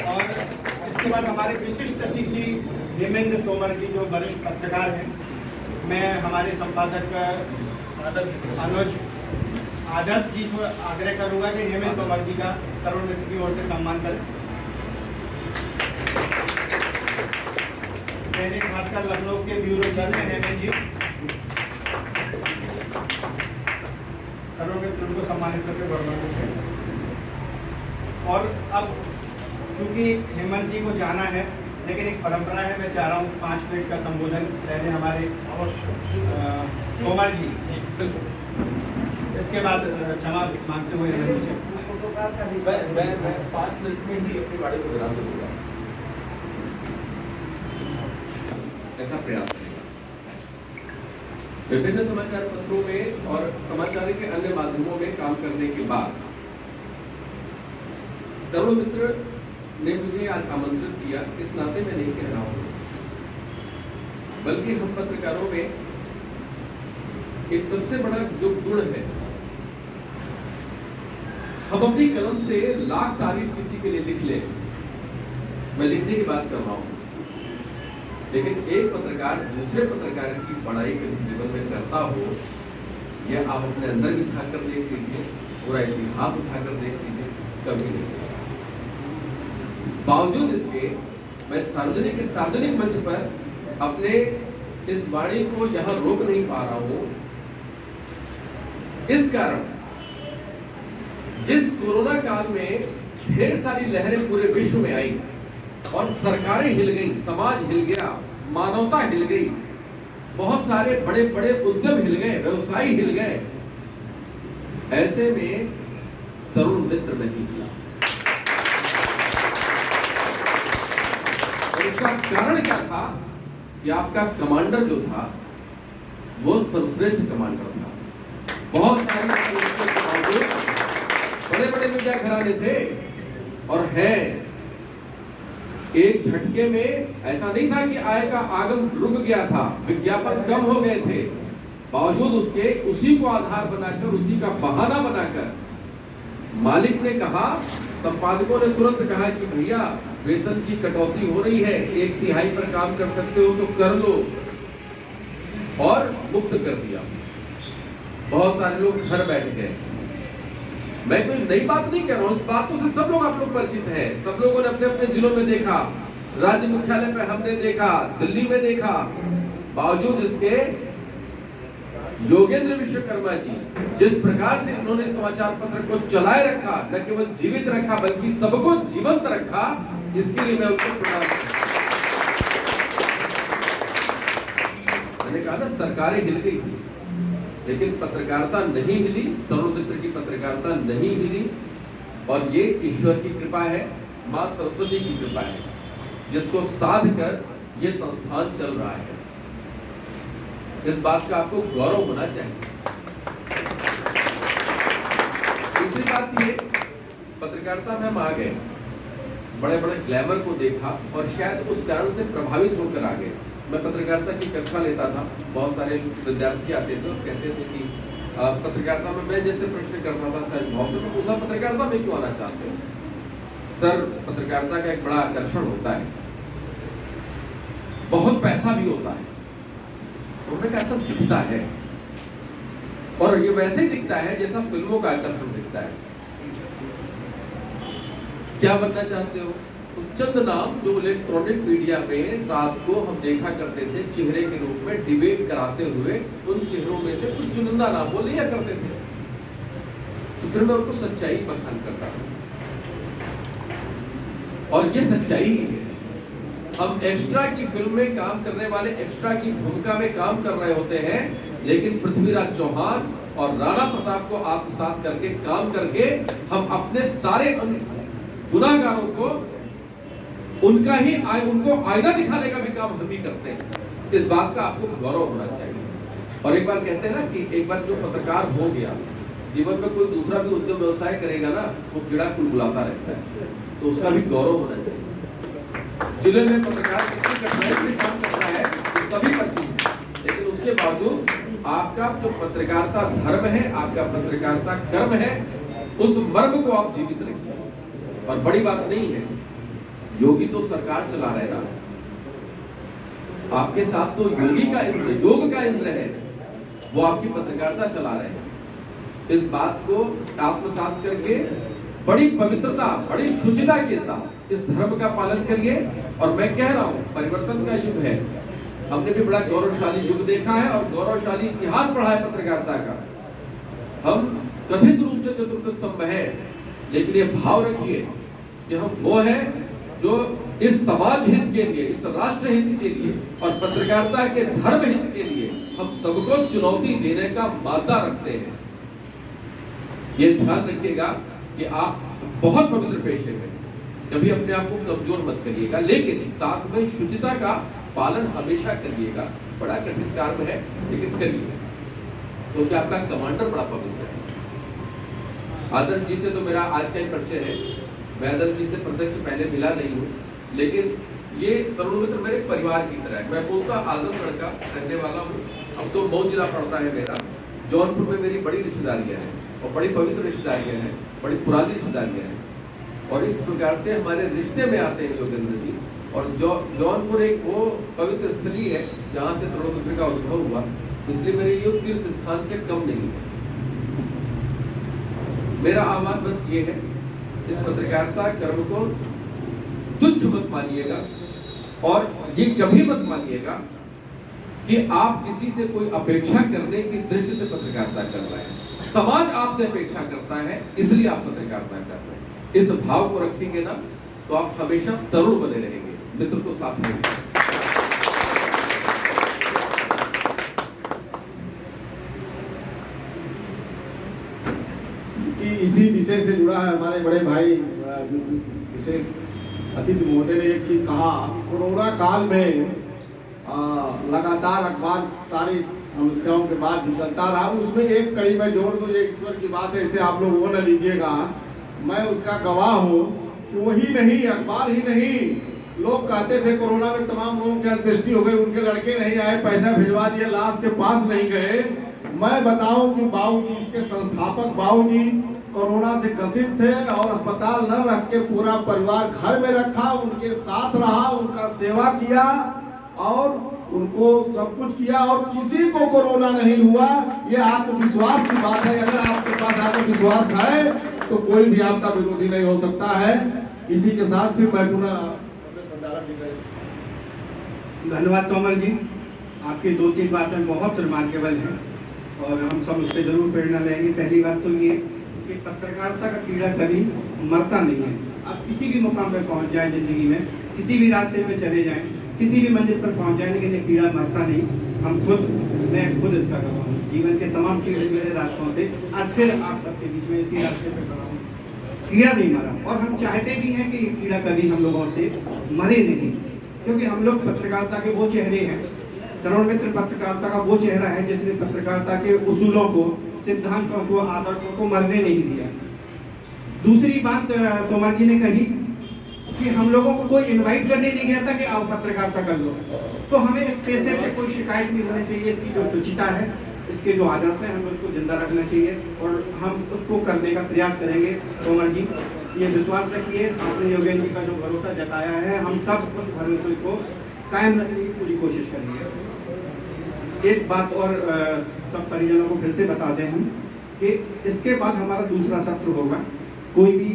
और इसके बाद हमारे विशिष्ट अतिथि हेमेंद्र तोमर जी जो वरिष्ठ पत्रकार हैं, मैं हमारे संपादक अनुज आदर्श जी को आग्रह करूंगा कि हेमेंद्र तोमर जी का तरुण मित्र की ओर से सम्मान करें। दैनिक भास्कर लखनऊ के ब्यूरो चीफ हैं हेमेंद्र जी, तरुण मित्र को सम्मानित करके गवर्नमेंट। और अब क्योंकि हेमंत जी को जाना है, लेकिन एक परंपरा है, मैं चाह रहा हूँ 5 मिनट का संबोधन पहले हमारे तोमर जी, इसके बाद क्षमा मांगते हुए मैं 5 मिनट में ही अपनी गाड़ी को विराम दूंगा, ऐसा प्रयास करेगा। विभिन्न समाचार पत्रों में और समाचार के अन्य माध्यमों में काम करने के बाद तरुण मित्र ने मुझे आज आमंत्रित किया। इस नाते मैं नहीं कह रहा हूं, बल्कि हम पत्रकारों में एक सबसे बड़ा जो गुण है, हम अपनी कलम से लाख तारीफ किसी के लिए लिख लें, मैं लिखने की बात कर रहा हूं, लेकिन एक पत्रकार दूसरे पत्रकार की बड़ाई कभी जीवन में करता हो, यह आप अपने अंदर भी झांक कर देख लीजिए, पूरा इतिहास उठाकर देख लीजिए, कभी नहीं। बावजूद इसके मैं सार्वजनिक मंच पर अपने इस वाणी को यहां रोक नहीं पा रहा हूं। इस कारण जिस कोरोना काल में ढेर सारी लहरें पूरे विश्व में आई और सरकारें हिल गई, समाज हिल गया, मानवता हिल गई, बहुत सारे बड़े बड़े उद्यम हिल गए, व्यवसाय हिल गए, ऐसे में तरुण मित्र नहीं हिला। इसका कारण क्या था कि आपका कमांडर जो था वो सर्वश्रेष्ठ कमांडर था। बहुत सारे बड़े बड़े मीडिया घराने थे और हैं, एक झटके में ऐसा नहीं था कि आय का आगम रुक गया था, विज्ञापन कम हो गए थे, बावजूद उसके उसी को आधार बनाकर, उसी का बहाना बनाकर मालिक ने कहा, संपादकों ने तुरंत कहा कि भैया वेतन की कटौती हो रही है, 1/3 पर काम कर सकते हो तो कर लो, और मुक्त कर दिया। बहुत सारे लोग घर बैठ गए। मैं कोई नई बात नहीं कर रहा हूं, इस बातों से सब लोग आप लोग परिचित हैं, सब लोगों ने अपने अपने जिलों में देखा, राज्य मुख्यालय पे हमने देखा, दिल्ली में देखा। बावजूद इसके योगेंद्र विश्वकर्मा जी जिस प्रकार से उन्होंने समाचार पत्र को चलाए रखा, न केवल जीवित रखा बल्कि सबको जीवंत रखा, इसके लिए मैं उनको प्रणाम करता हूं। मैंने कहा ना, सरकारें हिल गई थी, लेकिन पत्रकारिता नहीं हिली, तरुण मित्र की पत्रकारिता नहीं हिली, और ये ईश्वर की कृपा है, मां सरस्वती की कृपा है, जिसको साध कर ये संस्थान चल रहा है। इस बात का आपको गौरव होना चाहिए। दूसरी बात ये, पत्रकारिता में हम आ गए, बड़े बड़े ग्लैमर को देखा और शायद उस कारण से प्रभावित होकर आ गए। मैं पत्रकारिता की कक्षा लेता था, बहुत सारे विद्यार्थी आते थे और कहते थे कि पत्रकारिता में मैं जैसे प्रश्न करता था, सर भाव से पूछा, पत्रकारिता में क्यों आना चाहते हो? सर, पत्रकारिता का एक बड़ा आकर्षण होता है, बहुत पैसा भी होता है। उन्होंने कहा ऐसा दिखता है, और ये वैसे ही दिखता है जैसा फिल्मों का आकर्षण दिखता है। क्या बनना चाहते हो? तो चंद नाम जो इलेक्ट्रॉनिक मीडिया में रात को हम देखा करते थे चेहरे के रूप में डिबेट कराते हुए, उन चेहरों में से कुछ चुनिंदा नाम वो लिया करते थे, तो फिर मैं उनको सच्चाई बखान करता हूं, और ये सच्चाई ही है। हम एक्स्ट्रा की फिल्म में काम करने वाले एक्स्ट्रा की भूमिका में काम कर रहे होते हैं, लेकिन पृथ्वीराज चौहान और राणा प्रताप को आत्मसात करके काम करके हम अपने सारे गुनाहगारों को उनको आईना दिखाने का भी काम हम ही करते हैं। इस बात का आपको गौरव होना चाहिए। और एक बार कहते हैं ना कि एक बार जो पत्रकार हो गया जीवन में कोई दूसरा भी उद्यम व्यवसाय करेगा ना, वो कीड़ा कुलबुलाता रहता है, तो उसका भी गौरव होना चाहिए। जिले में पत्रकार कितनी कठिनाई से काम करता है उसका भी परिचय है, लेकिन उसके बावजूद आपका जो पत्रकारिता धर्म है, आपका पत्रकारिता कर्म है, उस मर्म को आप जीवित रखिए। और बड़ी बात नहीं है, योगी तो सरकार चला रहे ना, आपके साथ तो योगी का इंद्र, योग का इंद्र है, वो आपकी पत्रकारिता चला रहे हैं। इस बात को आत्मसात करके बड़ी पवित्रता, बड़ी शुचिता के साथ इस धर्म का पालन करिए। और मैं कह रहा हूं, परिवर्तन का युग है, हमने भी बड़ा गौरवशाली युग देखा है और गौरवशाली इतिहास पढ़ा है पत्रकारिता का। हम कथित रूप से चतुर्थ स्तंभ है, लेकिन ये भाव रखिए कि हम वो हैं जो इस समाज हित के लिए, इस राष्ट्र हित के लिए और पत्रकारिता के धर्म हित के लिए हम सबको चुनौती देने का मादा रखते हैं। ये ध्यान रखिएगा कि आप बहुत पवित्र पेशे में कभी अपने आप को कमजोर मत करिएगा, लेकिन साथ में शुचिता का पालन हमेशा करिएगा। बड़ा कठिन कार्य है, लेकिन करिए, क्योंकि आपका कमांडर बड़ा पवित्र है। आदर्श जी से तो मेरा आज का ही परिचय है, मैं आदर्श जी से प्रत्यक्ष पहले मिला नहीं हूँ, लेकिन ये तरुण मित्र मेरे परिवार की तरह है। मैं बोलता आजमगढ़ का रहने वाला हूँ, अब तो मऊ जिला पड़ता है मेरा। जौनपुर में मेरी बड़ी रिश्तेदारियाँ हैं और बड़ी पवित्र रिश्तेदारियाँ हैं, बड़ी पुरानी रिश्तेदारियाँ हैं, और इस प्रकार से हमारे रिश्ते में आते हैं योगेंद्र जी। और जौनपुर एक वो पवित्र स्थली है जहाँ से तरुण मित्र का उद्भव हुआ, इसलिए मेरे लिए तीर्थ स्थान से कम नहीं है। मेरा आह्वान बस ये है, इस पत्रकारिता कर्म को तुच्छ मत मानिएगा और ये कभी मत मानिएगा कि आप किसी से कोई अपेक्षा करने की दृष्टि से पत्रकारिता कर रहे हैं। समाज आपसे अपेक्षा करता है, इसलिए आप पत्रकारिता कर रहे हैं। इस भाव को रखेंगे ना, तो आप हमेशा तरुण बने रहेंगे। मित्र को साथ में इसी विषय से जुड़ा है हमारे बड़े भाई विशेष अतिथि महोदय ने कि कहा कोरोना काल में लगातार अखबार सारी समस्याओं के बाद भी चलता रहा, उसमें एक कड़ी में जोड़ दूं, ये ईश्वर की बात है, इसे आप लोग वो न लीजिएगा, मैं उसका गवाह हूँ कि वही नहीं, अखबार ही नहीं, लोग कहते थे कोरोना में तमाम लोगों की अंत्येष्टि हो गई, उनके लड़के नहीं आए, पैसा भिजवा दिया, लाश के पास नहीं गए। मैं बताऊं कि बाबूजी, इसके संस्थापक बाबूजी कोरोना से ग्रसित थे और अस्पताल न रख के पूरा परिवार घर में रखा, उनके साथ रहा, उनका सेवा किया और उनको सब कुछ किया और किसी को कोरोना नहीं हुआ। ये आत्मविश्वास की बात है। अगर आपके पास आत्मविश्वास है तो कोई भी आपका विरोधी नहीं हो सकता है। इसी के साथ फिर मैं पुनः धन्यवाद तोमर जी, आपकी 2-3 बातें बहुत रिमार्केबल हैं और हम सब उससे जरूर प्रेरणा लेंगे। पहली बात तो ये कि पत्रकारिता का कीड़ा कभी मरता नहीं है। आप किसी भी मुकाम पर पहुंच जाए जिंदगी में, किसी भी रास्ते पे चले जाएं, किसी भी मंजिल पर पहुंच जाए, लेकिन ये कीड़ा मरता नहीं। मैं खुद इसका गवाह हूँ। जीवन के तमाम कीड़े मेरे रास्तों से आज फिर आप सबके बीच में इसी रास्ते पर खड़ा हूँ, कीड़ा नहीं मरा। और हम चाहते भी हैं कि ये कीड़ा कभी हम लोगों से मरे नहीं, क्योंकि हम लोग पत्रकारिता के वो चेहरे हैं। तरुण मित्र पत्रकारिता का वो चेहरा है जिसने पत्रकारिता के उसूलों को, सिद्धांतों को, आदर्शों को मरने नहीं दिया। दूसरी बात तोमर जी ने कही कि हम लोगों को कोई इनवाइट करने नहीं गया था कि आओ पत्रकारिता कर लो, तो हमें इस पेशे से कोई शिकायत नहीं होनी चाहिए। इसकी जो शुचिता है, इसके जो आदर्श है, हमें उसको जिंदा रखना चाहिए और हम उसको करने का प्रयास करेंगे। तोमर जी, ये विश्वास रखिए, आपने योगेंद्र जी का जो भरोसा जताया है, हम सब उस भरोसे को कायम रखने की पूरी कोशिश करेंगे। एक बात और सब परिजनों को फिर से बता दें हम कि इसके बाद हमारा दूसरा सत्र होगा। कोई भी